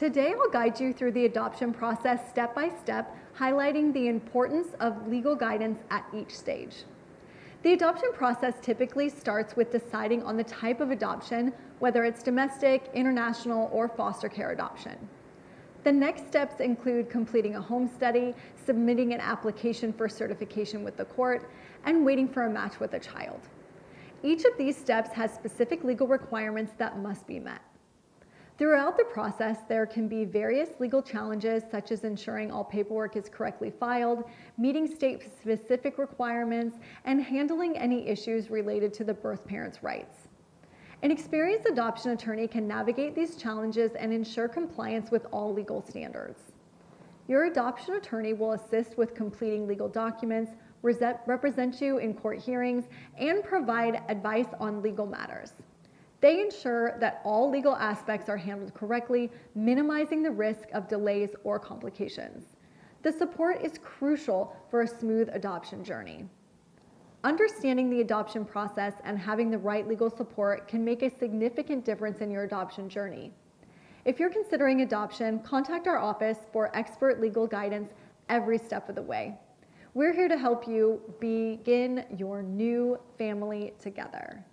Today, I'll guide you through the adoption process step by step, highlighting the importance of legal guidance at each stage. The adoption process typically starts with deciding on the type of adoption, whether it's domestic, international, or foster care adoption. The next steps include completing a home study, submitting an application for certification with the court, and waiting for a match with a child. Each of these steps has specific legal requirements that must be met. Throughout the process, there can be various legal challenges, such as ensuring all paperwork is correctly filed, meeting state-specific requirements, and handling any issues related to the birth parent's rights. An experienced adoption attorney can navigate these challenges and ensure compliance with all legal standards. Your adoption attorney will assist with completing legal documents, represent you in court hearings, and provide advice on legal matters. They ensure that all legal aspects are handled correctly, minimizing the risk of delays or complications. The support is crucial for a smooth adoption journey. Understanding the adoption process and having the right legal support can make a significant difference in your adoption journey. If you're considering adoption, contact our office for expert legal guidance every step of the way. We're here to help you begin your new family together.